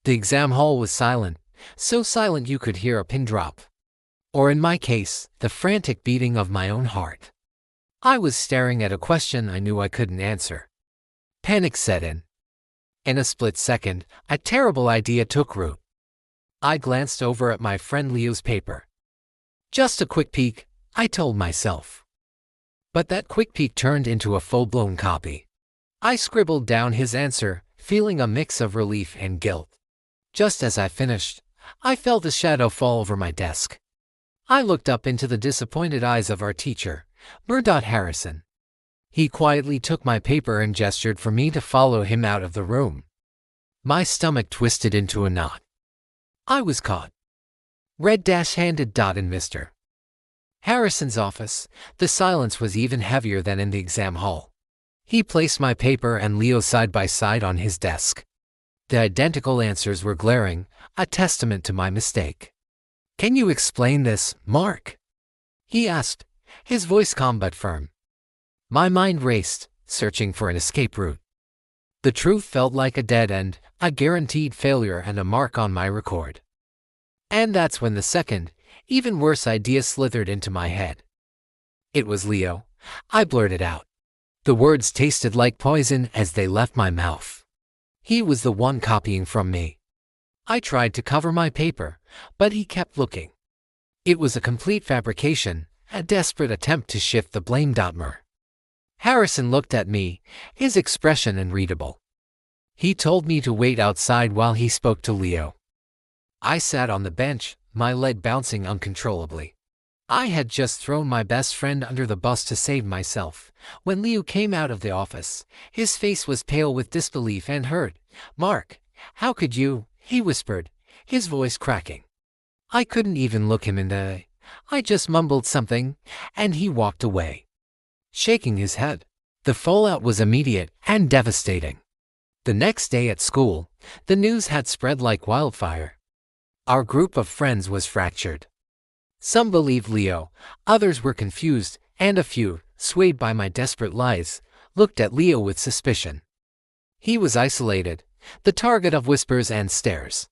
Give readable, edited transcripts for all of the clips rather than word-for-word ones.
The exam hall was silent, so silent you could hear a pin drop. Or in my case, the frantic beating of my own heart. I was staring at a question I knew I couldn't answer. Panic set in. In a split second, a terrible idea took root. I glanced over at my friend Leo's paper. Just a quick peek, I told myself. But that quick peek turned into a full-blown copy. I scribbled down his answer, feeling a mix of relief and guilt. Just as I finished, I felt a shadow fall over my desk. I looked up into the disappointed eyes of our teacher, Mr. Harrison. He quietly took my paper and gestured for me to follow him out of the room. My stomach twisted into a knot. I was caught. Red-handed in Mr. Harrison's office, the silence was even heavier than in the exam hall. He placed my paper and Leo side by side on his desk. The identical answers were glaring, a testament to my mistake. "Can you explain this, Mark?" he asked, his voice calm but firm. My mind raced, searching for an escape route. The truth felt like a dead end, a guaranteed failure and a mark on my record. And that's when the second, even worse idea slithered into my head. "It was Leo," I blurted out. The words tasted like poison as they left my mouth. He was the one copying from me. I tried to cover my paper, but he kept looking. It was a complete fabrication, a desperate attempt to shift the blame. Mr. Harrison looked at me, his expression unreadable. He told me to wait outside while he spoke to Leo. I sat on the bench, my leg bouncing uncontrollably. I had just thrown my best friend under the bus to save myself. When Leo came out of the office, his face was pale with disbelief and hurt. "Mark, how could you?" he whispered, his voice cracking. I couldn't even look him in the eye. I just mumbled something, and he walked away, shaking his head. The fallout was immediate and devastating. The next day at school, the news had spread like wildfire. Our group of friends was fractured. Some believed Leo, others were confused, and a few, swayed by my desperate lies, looked at Leo with suspicion. He was isolated, the target of whispers and stares.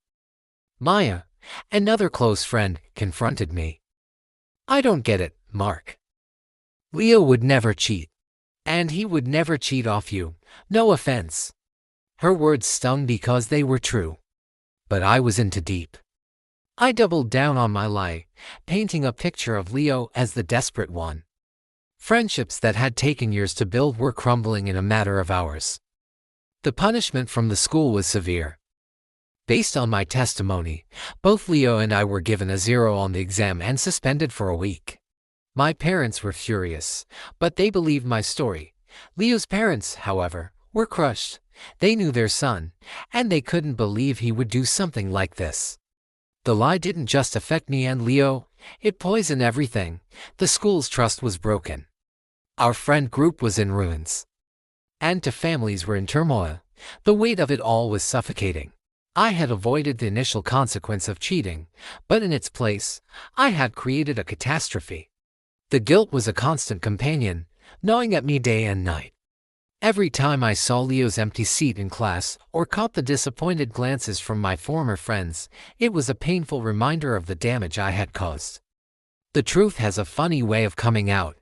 Maya, another close friend, confronted me. "I don't get it, Mark. Leo would never cheat. And he would never cheat off you, no offense." Her words stung because they were true. But I was in too deep. I doubled down on my lie, painting a picture of Leo as the desperate one. Friendships that had taken years to build were crumbling in a matter of hours. The punishment from the school was severe. Based on my testimony, both Leo and I were given a 0 on the exam and suspended for a week. My parents were furious, but they believed my story. Leo's parents, however, were crushed. They knew their son, and they couldn't believe he would do something like this. The lie didn't just affect me and Leo, it poisoned everything. The school's trust was broken. Our friend group was in ruins. And two families were in turmoil. The weight of it all was suffocating. I had avoided the initial consequence of cheating, but in its place, I had created a catastrophe. The guilt was a constant companion, gnawing at me day and night. Every time I saw Leo's empty seat in class or caught the disappointed glances from my former friends, it was a painful reminder of the damage I had caused. The truth has a funny way of coming out,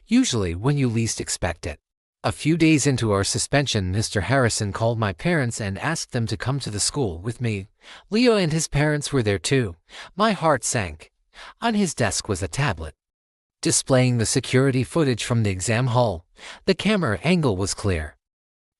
usually when you least expect it. A few days into our suspension, Mr. Harrison called my parents and asked them to come to the school with me. Leo and his parents were there too. My heart sank. On his desk was a tablet displaying the security footage from the exam hall. The camera angle was clear,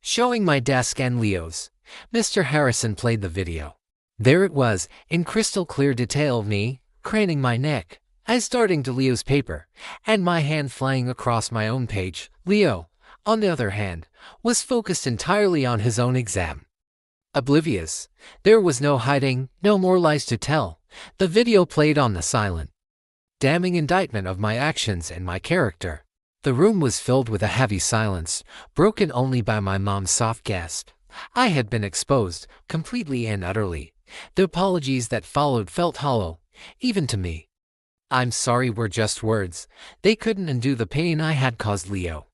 showing my desk and Leo's. Mr. Harrison played the video. There it was, in crystal clear detail of me, craning my neck, eyes darting to Leo's paper, and my hand flying across my own page. Leo, on the other hand, was focused entirely on his own exam. Oblivious, there was no hiding, no more lies to tell. The video played on the silent, damning indictment of my actions and my character. The room was filled with a heavy silence, broken only by my mom's soft gasp. I had been exposed, completely and utterly. The apologies that followed felt hollow, even to me. "I'm sorry" were just words. They couldn't undo the pain I had caused Leo,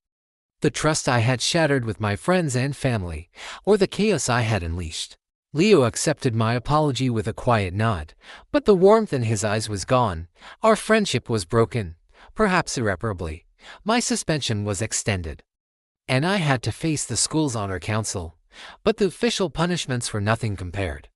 the trust I had shattered with my friends and family, or the chaos I had unleashed. Leo accepted my apology with a quiet nod, but the warmth in his eyes was gone. Our friendship was broken, perhaps irreparably. My suspension was extended, and I had to face the school's honor council, but the official punishments were nothing compared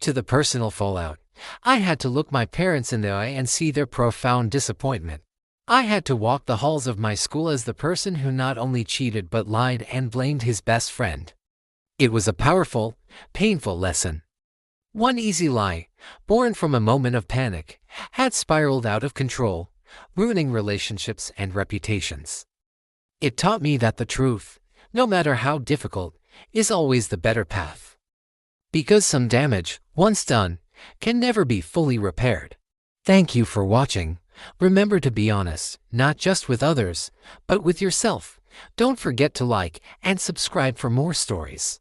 to the personal fallout. I had to look my parents in the eye and see their profound disappointment. I had to walk the halls of my school as the person who not only cheated but lied and blamed his best friend. It was a powerful, painful lesson. One easy lie, born from a moment of panic, had spiraled out of control, ruining relationships and reputations. It taught me that the truth, no matter how difficult, is always the better path. Because some damage, once done, can never be fully repaired. Thank you for watching. Remember to be honest, not just with others, but with yourself. Don't forget to like and subscribe for more stories.